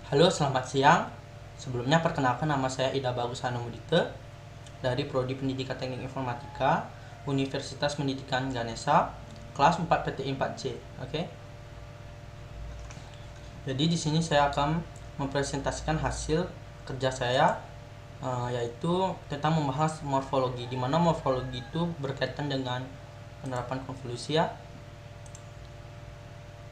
Halo, selamat siang. Sebelumnya perkenalkan, nama saya Ida Bagus Hanumudite dari Prodi Pendidikan Teknik Informatika, Universitas Pendidikan Ganesha, kelas 4 PTI 4C. Oke. Jadi di sini saya akan mempresentasikan hasil kerja saya, yaitu tentang membahas morfologi, di mana morfologi itu berkaitan dengan penerapan konvolusi ya,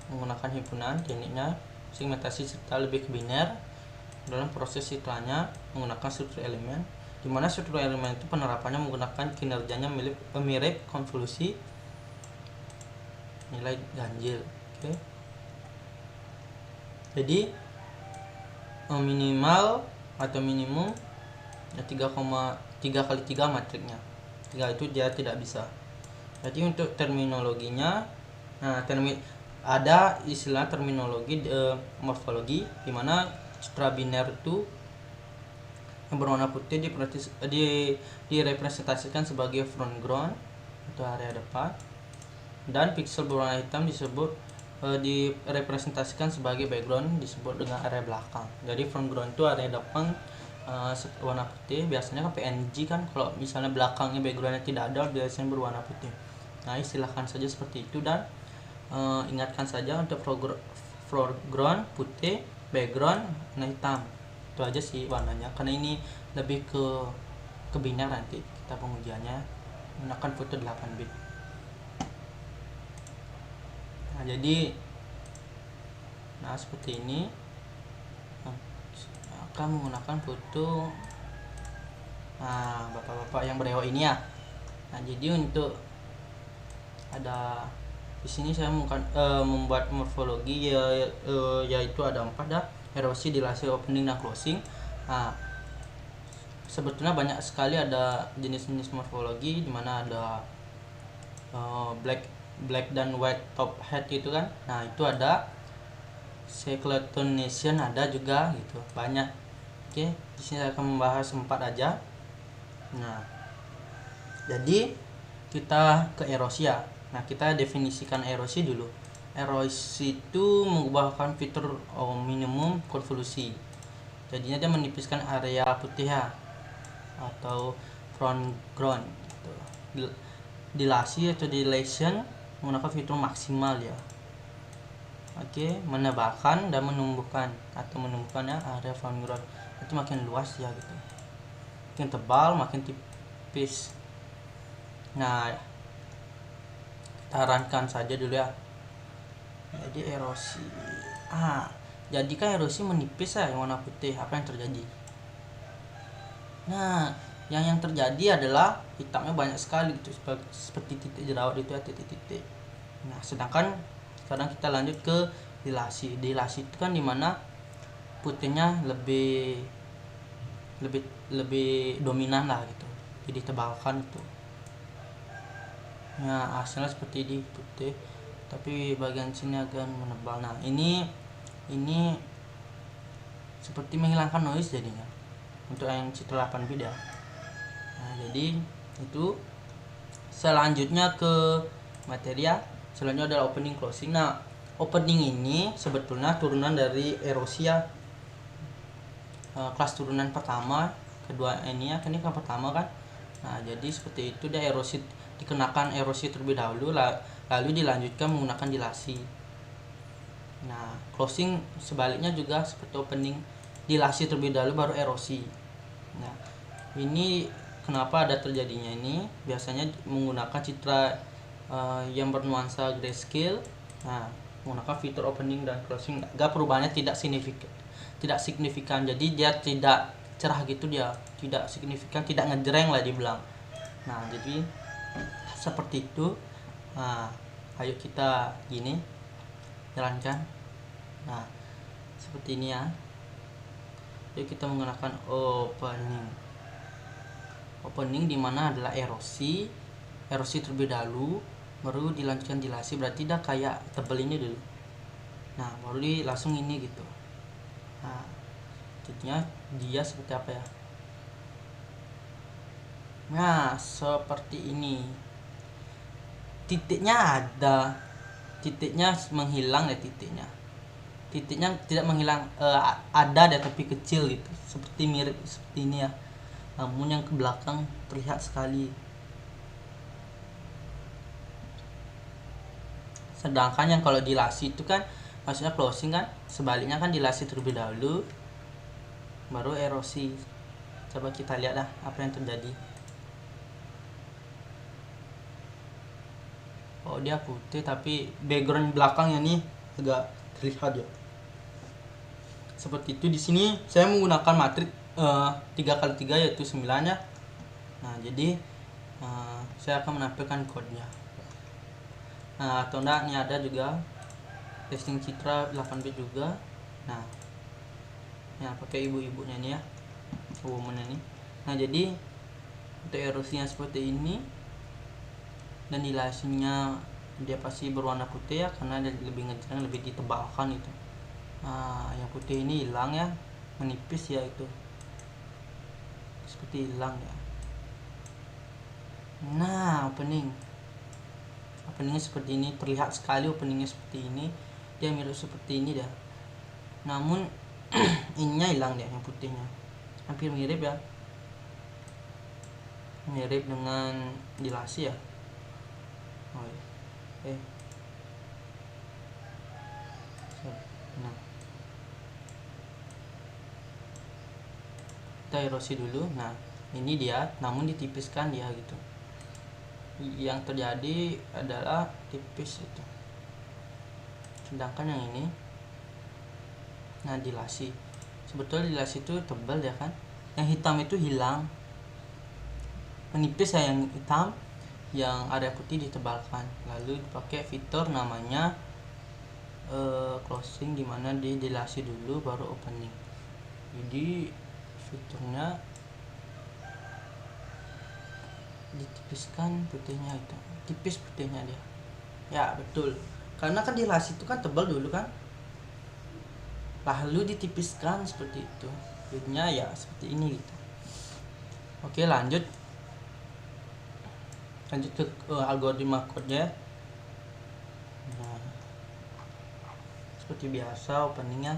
menggunakan himpunan, tekniknya segmentasi serta lebih ke biner. Dalam proses citranya menggunakan struktur elemen, di mana struktur elemen itu penerapannya menggunakan kinerjanya mirip konvolusi nilai ganjil. Oke. Jadi minimal atau minimum ya 3,3 kali 3 matriknya. 3 itu dia tidak bisa. Jadi untuk terminologinya, ada istilah terminologi morfologi, di mana citra biner itu yang berwarna putih direpresentasikan sebagai front ground atau area depan, dan piksel berwarna hitam direpresentasikan sebagai background, disebut dengan area belakang. Jadi front ground itu area depan warna putih, biasanya kan PNG kan, kalau misalnya belakangnya backgroundnya tidak ada biasanya berwarna putih. Nah, istilahkan saja seperti itu, dan ingatkan saja untuk foreground putih, background warna hitam. Itu aja sih warnanya, karena ini lebih ke biner. Nanti kita pengujiannya menggunakan foto 8 bit. Nah, jadi seperti ini akan menggunakan foto bapak-bapak yang berewok ini ya. Nah, jadi untuk ada di sini saya membuat morfologi yaitu ada 4 dah: erosi, dilasi, opening, dan closing. Nah, sebetulnya banyak sekali ada jenis-jenis morfologi, dimana ada black dan white top head gitu kan. Nah, itu ada cyclotonation, ada juga gitu, banyak. Oke, di sini saya akan membahas 4 aja. Nah, jadi kita ke erosi ya. Nah, kita definisikan erosi dulu. Erosi itu mengubahkan fitur minimum konvolusi. Jadinya dia menipiskan area putih ya, atau front ground gitu. Dilasi atau dilation menggunakan fitur maksimal ya. Oke, menebalkan dan menumbuhkan ya area front ground itu makin luas ya gitu. Makin tebal, makin tipis. Nah, kita rankan saja dulu ya. Jadi erosi. Jadi kan erosi menipis ya, yang warna putih. Apa yang terjadi? Nah, yang terjadi adalah hitamnya banyak sekali gitu, seperti titik jerawat itu ya, titik-titik. Nah, sedangkan sekarang kita lanjut ke dilasi. Dilasi itu kan dimana putihnya lebih dominan lah gitu, jadi tebalkan itu. Nah, hasilnya seperti ini, putih tapi bagian sini agak menebal. Nah, ini seperti menghilangkan noise jadinya untuk yang citra 8 bit ya. Nah, jadi itu. Selanjutnya ke materi ya. Selanjutnya adalah opening, closing. Nah, opening ini sebetulnya turunan dari erosi ya. Kelas turunan pertama, kedua ini ya, ini kan pertama kan. Nah, jadi seperti itu, dia erosi, dikenakan erosi terlebih dahulu, lalu dilanjutkan menggunakan dilasi. Nah, closing sebaliknya juga seperti opening, dilasi terlebih dahulu baru erosi. Nah, ini kenapa ada terjadinya ini? Biasanya menggunakan citra yang bernuansa grayscale. Nah, menggunakan fitur opening dan closing, perubahannya tidak signifikan. Jadi dia tidak cerah gitu, dia tidak signifikan, tidak ngejreng lah dibilang. Nah, jadi seperti itu. Nah, ayo kita gini jalankan. Nah, seperti ini ya. Jadi kita menggunakan opening dimana adalah erosi terlebih dahulu, baru dilanjutkan dilasi. Berarti dah kayak tebel ini dulu. Nah, baru langsung ini gitu. Nah, jadinya dia seperti apa ya? Nah, seperti ini. Titiknya ada, titiknya menghilang ya, titiknya tidak menghilang, ada deh tapi kecil gitu, seperti mirip seperti ini ya, namun yang ke belakang terlihat sekali. Sedangkan yang kalau dilasi itu kan maksudnya closing kan, sebaliknya kan dilasi terlebih dahulu baru erosi. Coba kita lihat dah apa yang terjadi. Oh, dia putih tapi background belakangnya nih agak terlihat ya. Seperti itu. Di sini saya menggunakan matrik 3x3 yaitu 9 ya. Nah, jadi saya akan menampilkan kodenya. Nah, atau enggak ini ada juga testing citra 8 bit juga. Nah, ya pakai ibu-ibunya ini ya, woman ini. Nah, jadi untuk erosinya seperti ini, dan dilasinya dia pasti berwarna putih ya, karena dia lebih ngejreng, lebih ditebalkan itu. Nah, yang putih ini hilang ya, menipis ya, itu seperti hilang ya. Nah, openingnya seperti ini, terlihat sekali openingnya seperti ini, dia mirip seperti ini dah. Namun ininya hilang deh, yang putihnya hampir mirip ya, mirip dengan dilasi ya. Nah, kita erosi dulu. Nah, ini dia, namun ditipiskan dia gitu. Yang terjadi adalah tipis itu. Sedangkan yang ini, nah dilasi, sebetulnya dilasi itu tebal ya kan, yang hitam itu hilang, menipis ya yang hitam, yang area putih ditebalkan. Lalu dipakai fitur namanya closing, dimana dilasi dulu baru opening. Jadi fiturnya ditipiskan putihnya, itu tipis putihnya dia ya, betul, karena kan dilasi itu kan tebal dulu kan, lalu ditipiskan seperti itu, jadinya ya seperti ini gitu. Oke, lanjut ke algoritma code-nya. Nah, seperti biasa openingnya.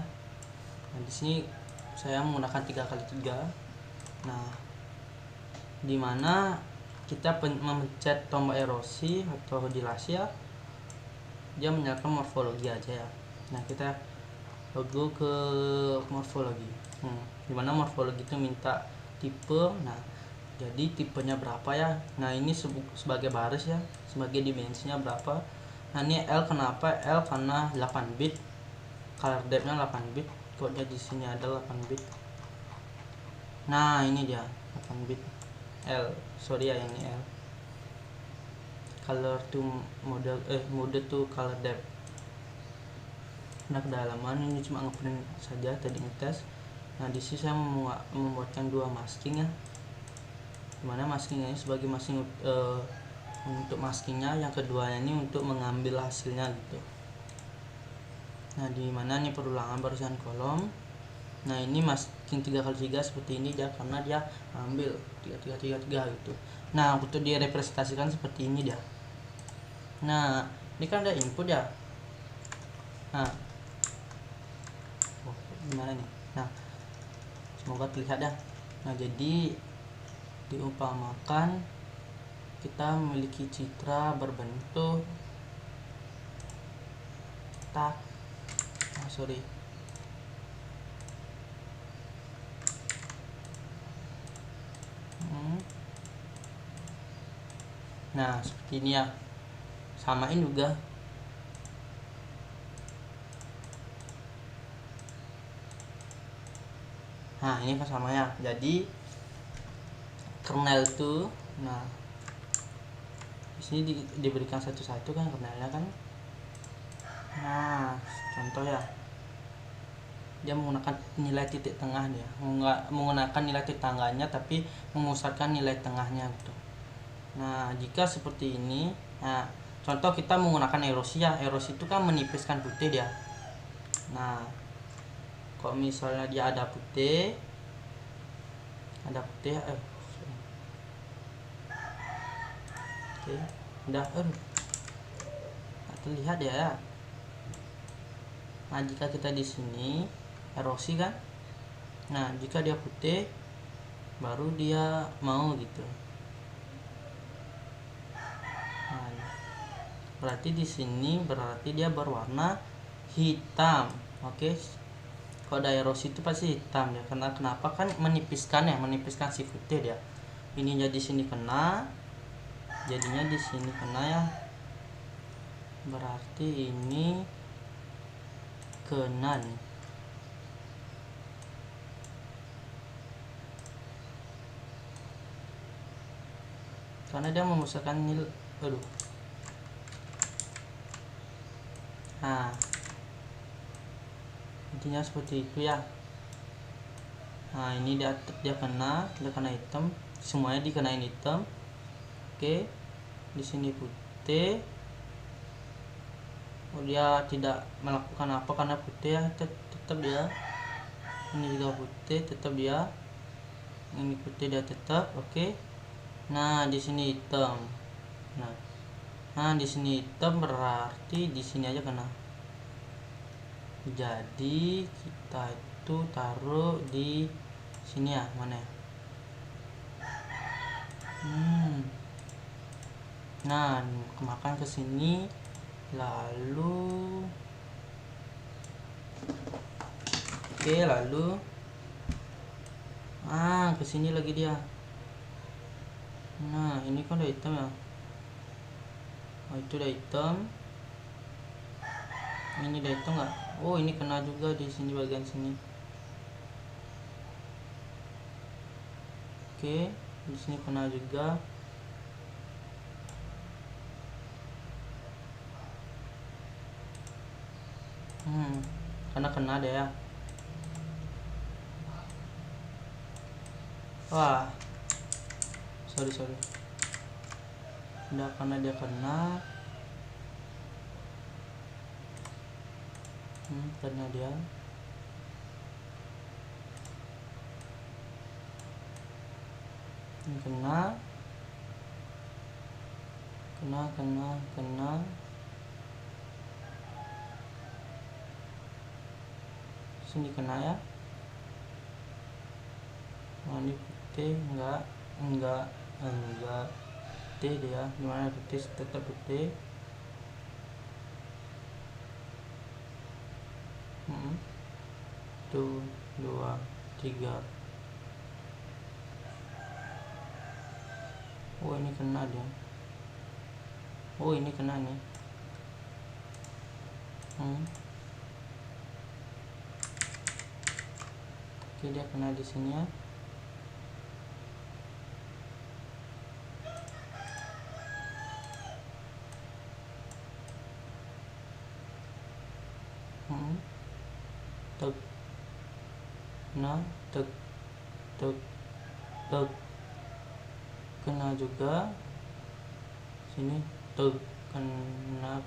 Nah, di sini saya menggunakan 3x3. Nah, dimana kita memencet tombol erosi atau dilasi ya, dia menyalakan morfologi aja ya. Nah, kita logo ke morfologi, dimana morfologi itu minta tipe. Nah, jadi tipenya berapa ya, nah ini sebagai baris ya, sebagai dimensinya berapa. Nah, ini L, kenapa L, karena 8 bit, color depth nya 8 bit, kodenya di sini ada 8 bit. Nah, ini dia 8 bit L, sorry ya, yang ini L, color to mode to color depth. Nah, kedalaman ini cuma ngeprint saja, tadi ngetes. Nah, di sini saya membuatkan 2 masking ya, dimana maskingnya ini sebagai masking untuk maskingnya, yang keduanya ini untuk mengambil hasilnya gitu. Nah, dimana ini perulangan barisan kolom. Nah, ini masking 3x3 seperti ini dia, karena dia ambil 3 gitu. Nah, untuk direpresentasikan seperti ini dia. Nah, ini kan ada input ya. Nah, gimana nih? Nah, semoga terlihat ya. Nah, jadi diumpamakan kita memiliki citra berbentuk nah seperti ini ya, samain juga. Nah, ini kan sama ya, jadi kernel tuh, nah di sini diberikan satu-satu kan kernelnya kan. Nah, contoh ya, dia menggunakan nilai titik tengah, dia menggunakan nilai titik tengahnya tapi memusatkan nilai tengahnya gitu. Nah, jika seperti ini, nah contoh kita menggunakan erosi ya, erosi itu kan menipiskan putih dia. Nah, kalau misalnya dia ada putih oke, udah nggak terlihat ya. Nah, jika kita di sini erosi kan, nah jika dia putih baru dia mau gitu. Nah, berarti di sini berarti dia berwarna hitam. Oke. Kalau ada erosi itu pasti hitam ya. Karena kenapa? Kan menipiskan si putih dia. Ininya di sini kena, jadinya di sini kena ya. Berarti ini kena nih. Karena dia memusatkan nilai. Aduh. Nah, intinya seperti itu ya. Nah, ini dia kena hitam, semuanya dikenain hitam. Oke, di sini putih. Oh, dia tidak melakukan apa karena putih ya, tetap dia. Ini juga putih, tetap dia. Ini putih dia tetap. Oke. Nah, di sini hitam. Nah, di sini hitam berarti di sini aja kena. Jadi kita itu taruh di sini ya, mana ya? Nah, kemakan ke sini, lalu ke sini lagi dia. Nah, ini kan udah hitam ya. Oh, itu udah hitam. Ini udah hitam nggak? Oh, ini kena juga di sini, bagian sini. Oke, di sini kena juga. Karena kena deh ya. Wah, sorry. Udah, karena dia kena. Karena dia ini kena. Sini kena ya. Nah, ini putih enggak putih dia. Gimana putih? Tetap putih. 1, 2, 3. Oh, ini kena dia. Oh, ini kena nih. Oke, dia kena di sini ya. Tek. Nah, tek. Kena juga. Sini tek. Kena.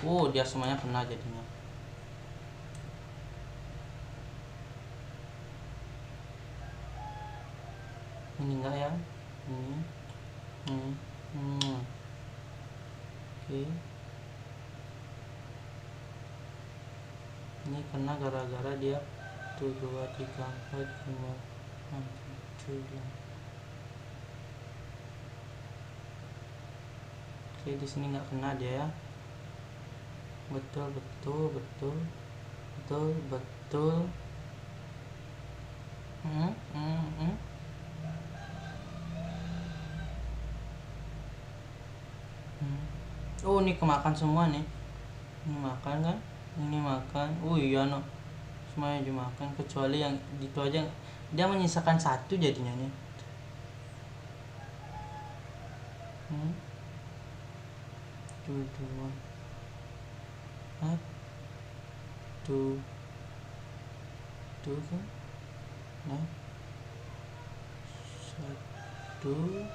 Oh, dia semuanya kena jadinya. Ini enggak ya? Ini. Oke. Ini kena gara-gara dia 1, 2, 3, 4, 5, 6, 7. Oke, di sini nggak kena dia ya. Betul. Oh, ini kemakan semua nih. Ini makan kan? Ini makan. Oh iya, no. Semuanya dimakan kecuali yang itu aja. Dia menyisakan 1 jadinya nih. Tuh. Tuh kan? Nah. 1,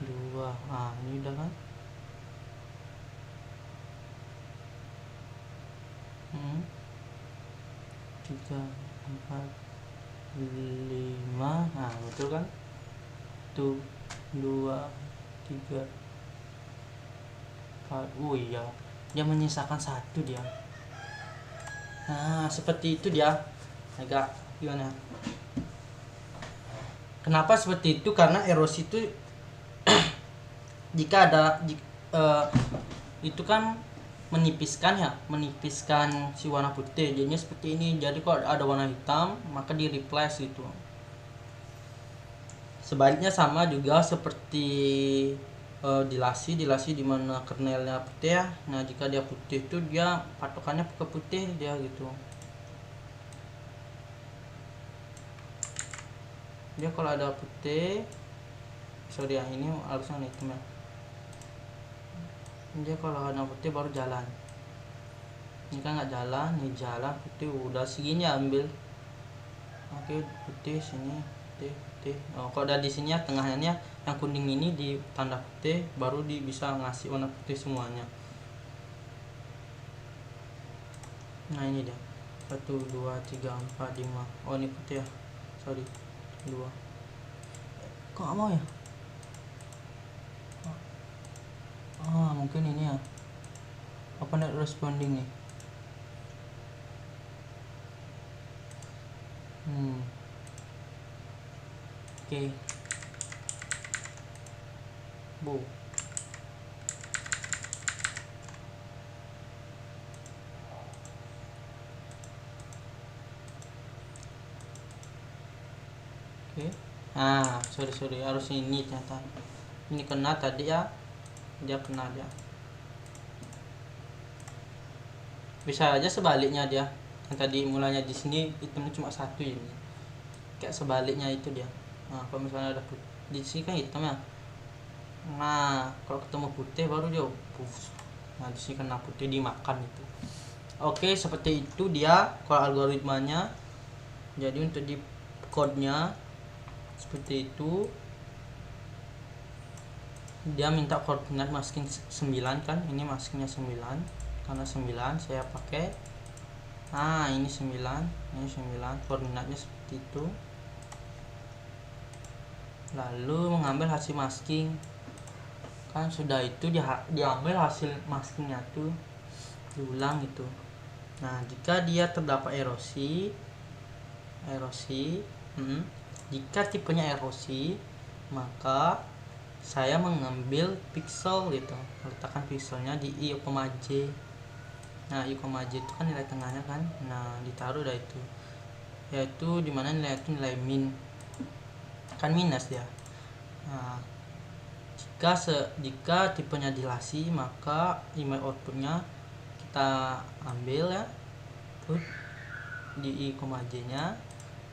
2. Ah, ini udah kan? 3, 4, 5. Nah, betul kan? Tuh. 2 3 4. Oh iya, dia menyisakan 1 dia. Nah seperti itu dia. Agak gimana, kenapa seperti itu? Karena erosi itu jika ada itu kan menipiskan si warna putih, jadinya seperti ini. Jadi kalau ada warna hitam maka di replace itu. Sebaliknya sama juga seperti dilasi di mana kernelnya putih ya. Nah jika dia putih itu dia patokannya ke putih dia gitu. Dia kalau ada putih, sorry yang ini harusnya hitam ya. Dia kalau ada putih baru jalan. Ini kan nggak jalan, ini jalan putih udah segini ambil. Oke putih sini, putih. Oh, kalau udah di sini ya tengahnya yang kuning ini di tanda putih, baru bisa ngasih warna putih semuanya. Nah ini dia 1 2 3 4 5. Oh ini putih ya, sorry 2. Kok nggak mau ya? Mungkin ini ya, apa not responding nih. Oke. Bu. Oke. Sorry harus ini ternyata. Ini kena tadi ya. Dia kena dia. Bisa aja sebaliknya dia. Yang tadi mulanya di sini hitamnya cuma 1 ini. Kayak sebaliknya itu dia. Nah, kalau misalnya ada putih, di sini kan hitam ya. Nah, kalau ketemu putih baru dia Nah, di sini kena putih dimakan itu. Oke, seperti itu dia kalau algoritmanya. Jadi untuk di code-nya seperti itu. Dia minta koordinat masking 9 kan. Ini maskingnya 9. Karena 9 saya pakai. Ini 9, ini 9, koordinatnya seperti itu. Lalu mengambil hasil masking. Kan sudah itu diambil hasil maskingnya tuh, diulang itu. Nah jika dia terdapat erosi, jika tipenya erosi, maka saya mengambil pixel gitu, letakkan pixelnya di I, J. Nah I, J itu kan nilai tengahnya kan. Nah ditaruh dah itu, yaitu dimana nilai itu nilai min, kan minus ya. Nah jika tipenya dilasi, maka email outputnya kita ambil ya, put di I, J nya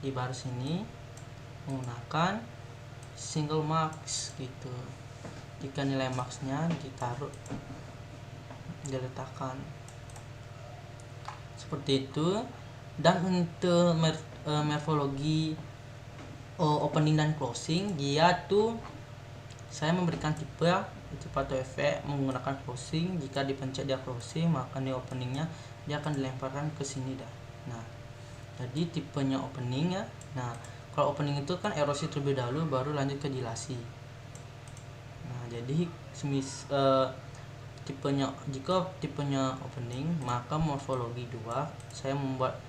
di baris ini menggunakan single max gitu. Jika nilai maxnya ditaruh, diletakkan seperti itu. Dan untuk morfologi opening dan closing, dia tuh saya memberikan tipe atau efek menggunakan closing. Jika dipencet dia closing, maka di openingnya dia akan dilemparkan ke sini dah. Nah jadi tipenya opening ya. Nah kalau opening itu kan erosi terlebih dahulu baru lanjut ke dilasi. Nah jadi jika tipenya opening, maka morfologi 2 saya membuat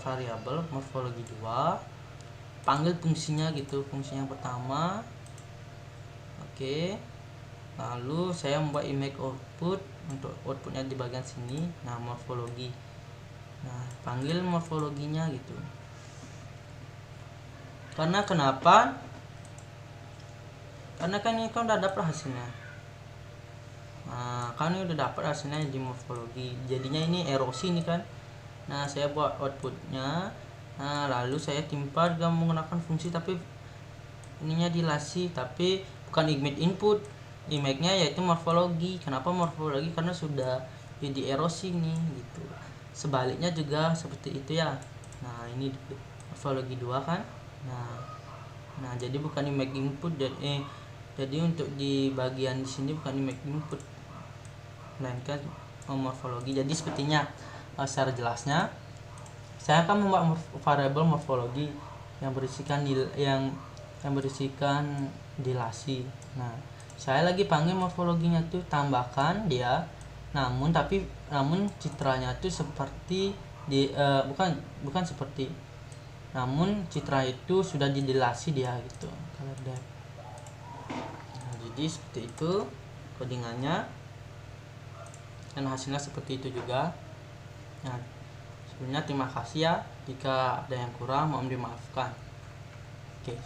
variabel morfologi 2, panggil fungsinya gitu, fungsinya pertama. Oke. Lalu saya membuat image output, untuk outputnya di bagian sini. Nah morfologi, nah panggil morfologinya gitu. Karena kenapa? Karena kan ini kan udah dapat hasilnya. Nah kan ini udah dapat hasilnya di morfologi, jadinya ini erosi ini kan. Nah saya buat outputnya. Nah lalu saya timpa dengan menggunakan fungsi, tapi ininya dilasi, tapi bukan image input. Image-nya yaitu morfologi. Kenapa morfologi? Karena sudah jadi erosi nih gitu. Sebaliknya juga seperti itu ya. Nah ini morfologi 2 kan. Nah jadi bukan image input, jadi untuk di bagian di sini bukan image input, melainkan morfologi. Jadi sepertinya secara jelasnya saya akan membuat variabel morfologi yang berisikan dilasi. Nah, saya lagi panggil morfologinya tuh tambahkan dia, namun citranya tuh seperti bukan seperti, namun citra itu sudah didilasi dia gitu, color depth. Nah, jadi seperti itu codingannya, dan hasilnya seperti itu juga. Nah, sebelumnya terima kasih ya, jika ada yang kurang mohon dimaafkan. Oke.